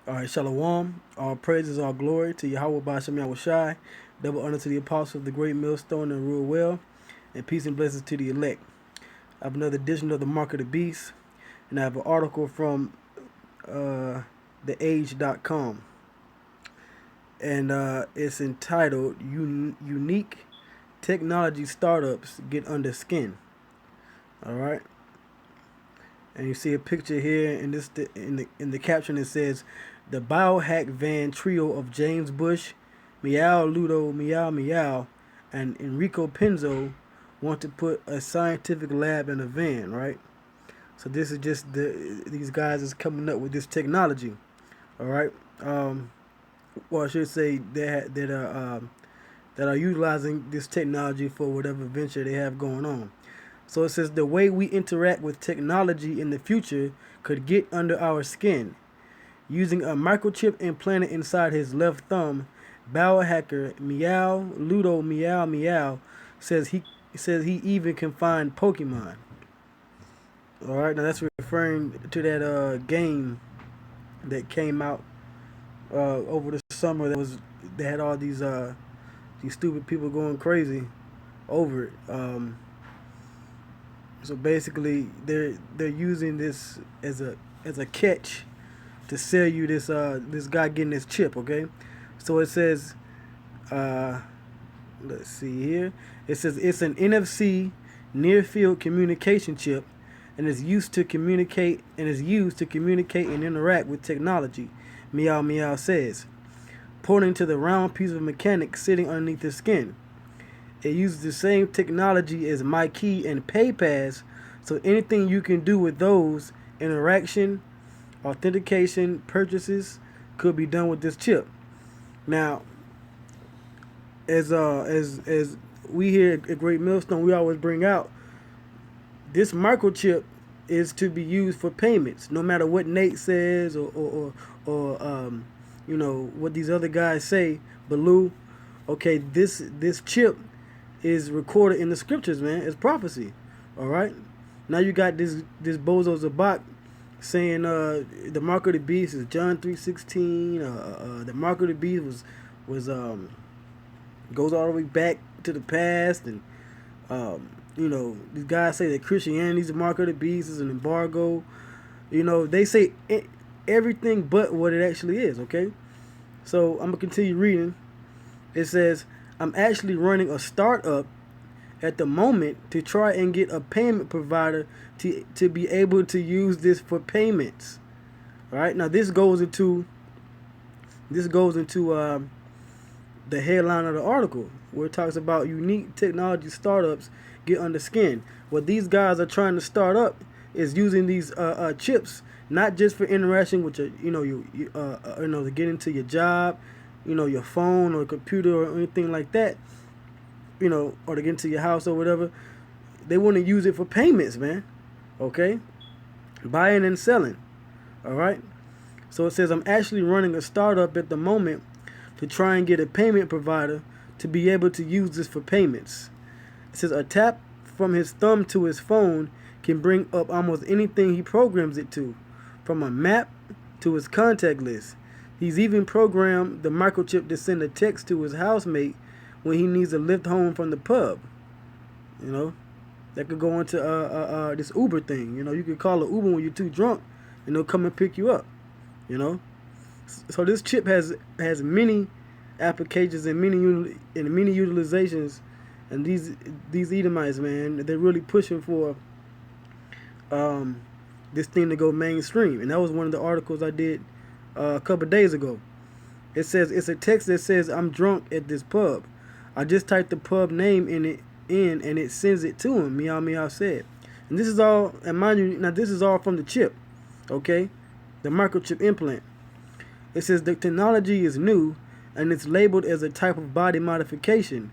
All right, Shalom. All praises, all glory to Yahweh Bashem Yahushai. Double honor to the apostles of the great millstone and rule well. And peace and blessings to the elect. I have another edition of the Mark of the Beast. And I have an article from theage.com. And it's entitled Unique Technology Startups Get Under Skin. All right. And you see a picture here in the caption. It says the biohack van trio of James Bush, Meow Ludo Meow Meow, and Enrico Penzo want to put a scientific lab in a van, right? So this is just these guys is coming up with this technology, all right. Well, I should say that are utilizing this technology for whatever venture they have going on. So it says the way we interact with technology in the future could get under our skin. Using a microchip implanted inside his left thumb, biohacker Meow Ludo Meow Meow says he even can find Pokemon. All right, now that's referring to that game that came out over the summer. They had all these stupid people going crazy over it. So basically, they're using this as a catch to sell you this guy getting this chip. Okay, so it says, uh, let's see here. It says it's an NFC near field communication chip, and is used to communicate and interact with technology. Meow Meow says, pointing to the round piece of mechanics sitting underneath the skin. It uses the same technology as MyKey and PayPass, so anything you can do with those interaction, authentication, purchases could be done with this chip. Now, as we here at Great Millstone, we always bring out this microchip is to be used for payments, no matter what Nate says or what these other guys say. Baloo, okay, this chip is recorded in the scriptures, man. It's prophecy. All right. Now you got this bozo Zabak saying the mark of the beast is John 3:16. The mark of the beast was goes all the way back to the past, and these guys say that Christianity's the mark of the beast is an embargo. They say everything but what it actually is. Okay, so I'm gonna continue reading. It says, I'm actually running a startup at the moment to try and get a payment provider to be able to use this for payments. All right. Now this goes into the headline of the article where it talks about unique technology startups get under skin. What these guys are trying to start up is using these chips not just for interaction with to get into your job, your phone or computer or anything like that, or to get into your house or whatever. They want to use it for payments, man. Okay? Buying and selling. All right? So it says, I'm actually running a startup at the moment to try and get a payment provider to be able to use this for payments. It says, a tap from his thumb to his phone can bring up almost anything he programs it to, from a map to his contact list. He's even programmed the microchip to send a text to his housemate when he needs a lift home from the pub. That could go into this Uber thing. You could call an Uber when you're too drunk, and they'll come and pick you up. So this chip has many applications and many utilizations, and these Edomites, man, they're really pushing for this thing to go mainstream. And that was one of the articles I did a couple of days ago. It says it's a text that says I'm drunk at this pub. I just typed the pub name in and it sends it to him. Meow Meow said. And this is all, and mind you, now this is all from the chip, okay? The microchip implant. It says the technology is new and it's labeled as a type of body modification.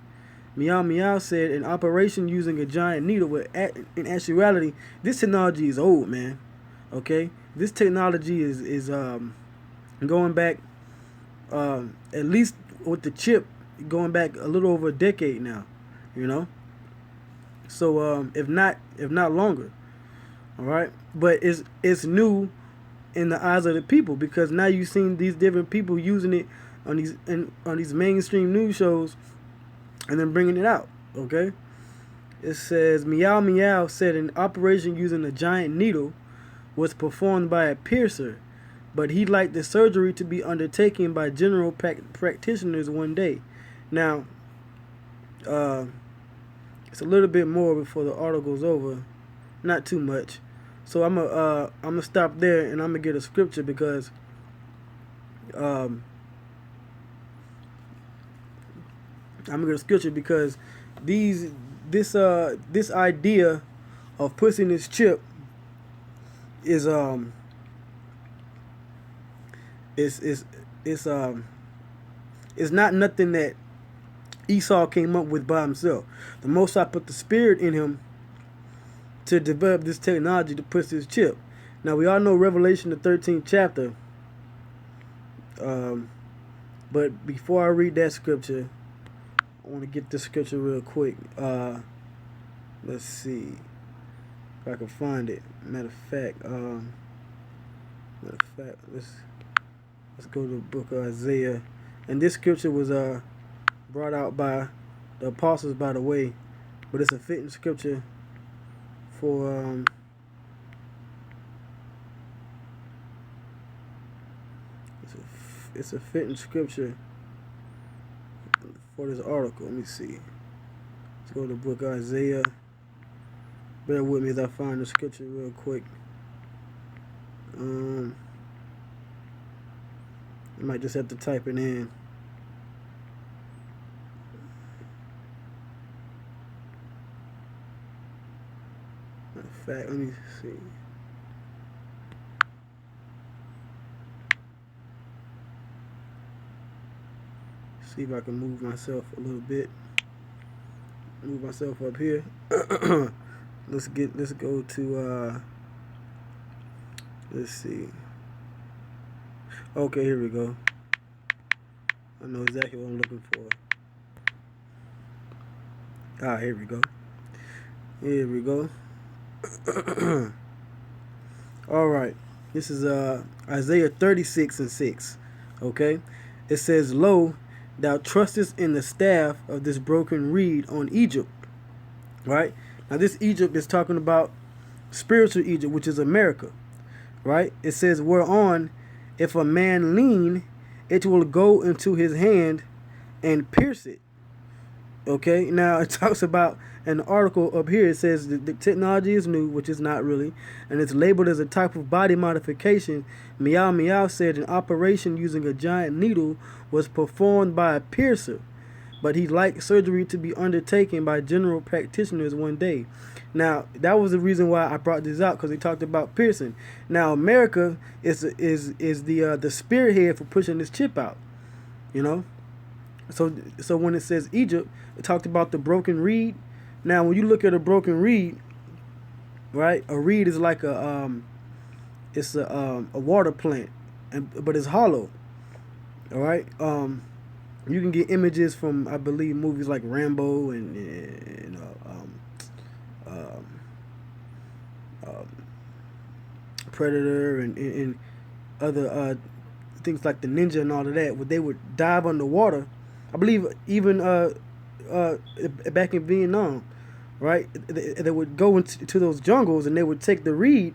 Meow Meow said an operation using a giant needle. In actuality, this technology is old, man. Okay, this technology is going back at least with the chip going back a little over a decade now. So if not longer. All right, but it's new in the eyes of the people, because now you've seen these different people using it on these mainstream news shows and then bringing it out. Okay, it says Meow Meow said an operation using a giant needle was performed by a piercer, but he'd like the surgery to be undertaken by general practitioners one day. Now, it's a little bit more before the article's over, not too much. So I'm gonna stop there, and I'm gonna get a scripture, because I'm gonna get a scripture because this idea of pushing this chip is it's not nothing that Esau came up with by himself. The Most High put the spirit in him to develop this technology to push this chip. Now we all know Revelation the 13th chapter. But before I read that scripture, I want to get this scripture real quick. Let's see if I can find it. Matter of fact, let's go to the book of Isaiah. And this scripture was brought out by the apostles, by the way, but it's a fitting scripture for it's a fitting scripture for this article. Let me see. Let's go to the book of Isaiah. Bear with me as I find the scripture real quick. I might just have to type it in. In fact, let me see. See if I can move myself a little bit. Move myself up here. Let's go to let's see. Okay, here we go. I know exactly what I'm looking for. Here we go. Here we go. Alright. This is Isaiah 36:6. Okay? It says, Lo, thou trustest in the staff of this broken reed on Egypt. Right? Now this Egypt is talking about spiritual Egypt, which is America. Right? It says, whereon if a man lean, it will go into his hand and pierce it. Okay, now it talks about an article up here. It says the technology is new, which is not really, and it's labeled as a type of body modification. Meow Meow said an operation using a giant needle was performed by a piercer, but he'd like surgery to be undertaken by general practitioners one day. Now, that was the reason why I brought this out, because they talked about piercing. Now, America is the spearhead for pushing this chip out, you know. So when it says Egypt, it talked about the broken reed. Now, when you look at a broken reed, right? A reed is like a water plant, but it's hollow. All right. You can get images from, I believe, movies like Rambo and Predator and other things like the Ninja and all of that, where they would dive underwater. I believe even back in Vietnam, right? They would go into those jungles and they would take the reed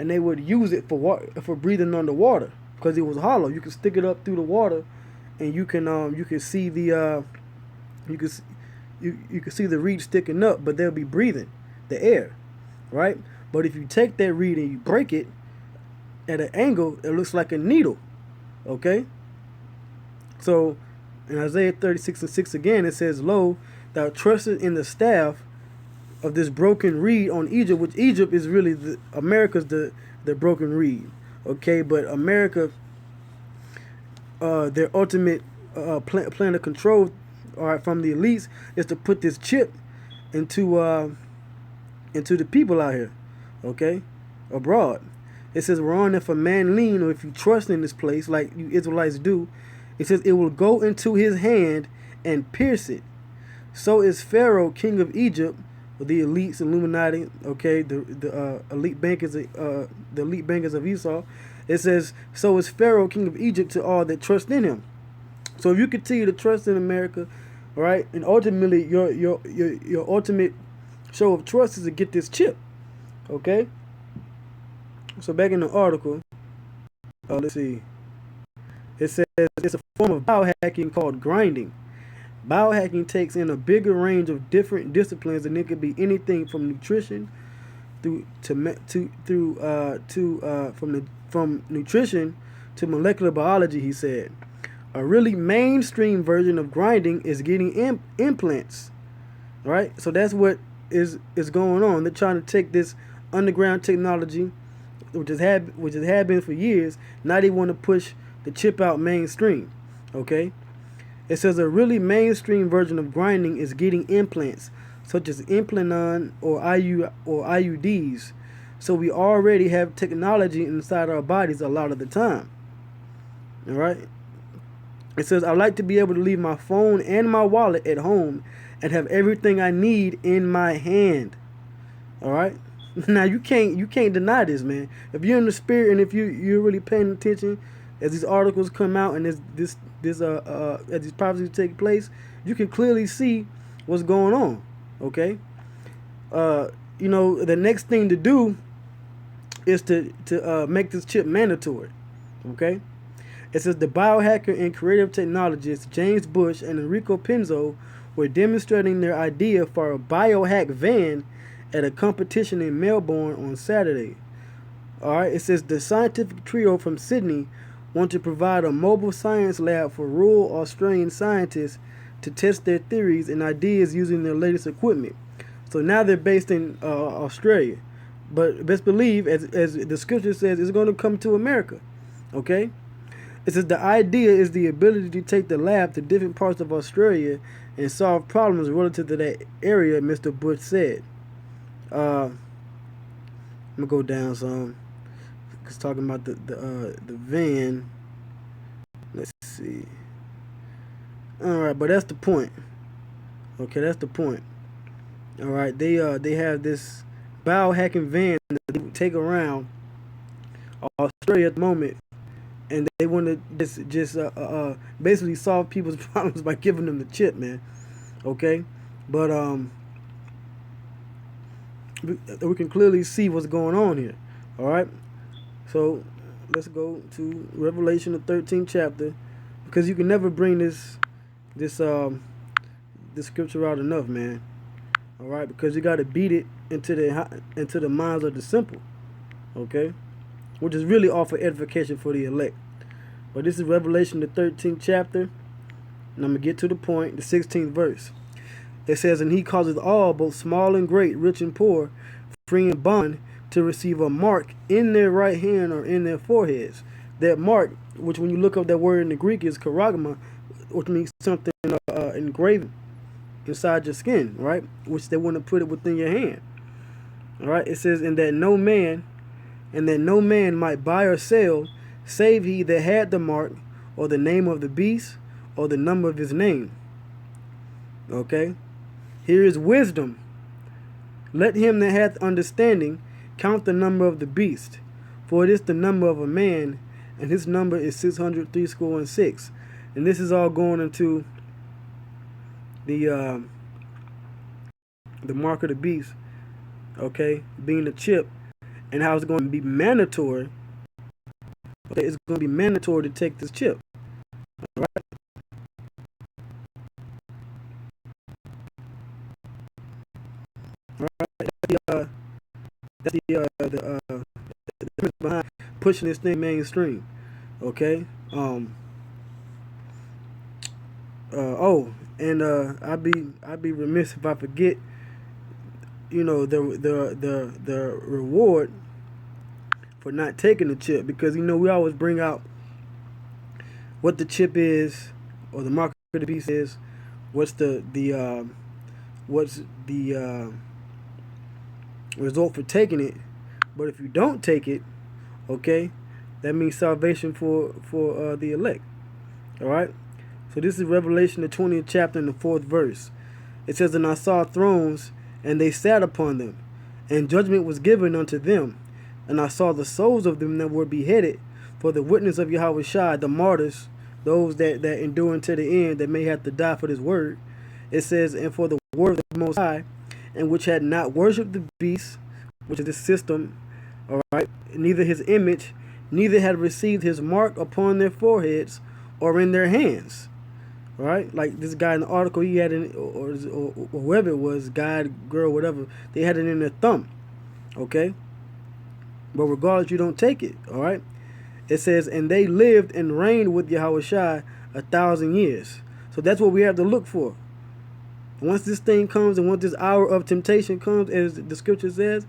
and they would use it for breathing underwater, because it was hollow. You could stick it up through the water, and you can see the you can see the reed sticking up, but they'll be breathing the air, right? But if you take that reed and you break it at an angle, it looks like a needle. Okay? So in Isaiah 36:6 again, it says, Lo, thou trusted in the staff of this broken reed on Egypt, which Egypt is really America's the broken reed. Okay, but America, their ultimate plan of control, all right, from the elites, is to put this chip into the people out here, okay, abroad. It says, whereon if a man lean, or if you trust in this place, like you Israelites do, it says it will go into his hand and pierce it. So is Pharaoh, king of Egypt, or the elites, Illuminati, okay, the elite bankers, the elite bankers of Esau. It says, "So is Pharaoh, king of Egypt, to all that trust in him." So if you continue to trust in America, all right, and ultimately your ultimate show of trust is to get this chip, okay. So back in the article, let's see. It says it's a form of biohacking called grinding. Biohacking takes in a bigger range of different disciplines, and it could be anything from nutrition through from nutrition to molecular biology. He said a really mainstream version of grinding is getting implants. Right, so that's what is going on. They're trying to take this underground technology, which has had been for years. Now they want to push the chip out mainstream. Okay. It says a really mainstream version of grinding is getting implants, such as Implanon or IUDs. So we already have technology inside our bodies a lot of the time. All right. It says I like to be able to leave my phone and my wallet at home and have everything I need in my hand. All right. Now you can't deny this, man. If you're in the spirit and if you're really paying attention as these articles come out and as these prophecies take place, you can clearly see what's going on. Okay. The next thing to do is to make this chip mandatory. Okay. It says the biohacker and creative technologists James Bush and Enrico Pinzo were demonstrating their idea for a biohack van at a competition in Melbourne on Saturday. All right, it says the scientific trio from Sydney want to provide a mobile science lab for rural Australian scientists to test their theories and ideas using their latest equipment. So now they're based in Australia, but best believe, as the scripture says, it's going to come to America. Okay. It says the idea is the ability to take the lab to different parts of Australia and solve problems relative to that area, Mr. Bush said. I'm gonna go down some. Cause talking about the van. Let's see. All right, but that's the point. Okay, that's the point. All right, they have this biohacking van that they take around Australia at the moment. And they want to just basically solve people's problems by giving them the chip, man. Okay, but we can clearly see what's going on here. All right, so let's go to Revelation, the 13th chapter, because you can never bring this scripture out enough, man. All right, because you got to beat it into the minds of the simple. Okay. Which is really all for edification for the elect. But this is Revelation, the 13th chapter, and I'm going to get to the point, the 16th verse. It says, and he causes all, both small and great, rich and poor, free and bond, to receive a mark in their right hand or in their foreheads. That mark, which when you look up that word in the Greek, is charagma, which means something engraved inside your skin, right? Which they want to put it within your hand. All right, it says, and that no man might buy or sell, save he that had the mark, or the name of the beast, or the number of his name. Okay? Here is wisdom. Let him that hath understanding count the number of the beast, for it is the number of a man, and his number is 666. And this is all going into the mark of the beast, okay, being the chip. And how it's going to be mandatory. Okay, it's going to be mandatory to take this chip. All right. All right. That's the difference behind pushing this thing mainstream. Okay. I'd be remiss if I forget. The reward for not taking the chip, because we always bring out what the chip is, or the mark of the beast is, what's the result for taking it. But if you don't take it, okay, that means salvation for the elect. All right. So this is Revelation, the 20th chapter and the 4th verse. It says, and I saw thrones, and they sat upon them, and judgment was given unto them. And I saw the souls of them that were beheaded for the witness of Yahweh Shai, the martyrs, those that endure unto the end, that may have to die for this word. It says, and for the word of the Most High, and which had not worshipped the beast, which is the system, all right, neither his image, neither had received his mark upon their foreheads or in their hands. All right, like this guy in the article, he had it, or whoever it was, guy, girl, whatever, they had it in their thumb. Okay, but regardless, you don't take it. All right, it says, and they lived and reigned with Yahweh Shai 1,000 years. So that's what we have to look for. Once this thing comes, and once this hour of temptation comes, as the scripture says,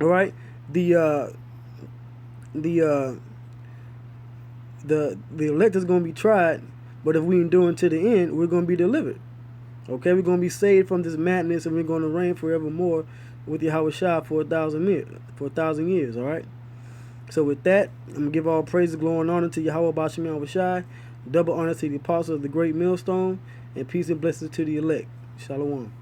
all right, the elect is going to be tried, but if we endure to the end, we're going to be delivered. Okay, we're going to be saved from this madness, and we're going to reign forevermore with Yahweh Shai for 1,000 years. All right. So with that, I'm gonna give all praise, glory, and honor to Yahweh Bashim Yahweh Shai, double honor to the apostle of the great millstone, and peace and blessings to the elect. Shalom.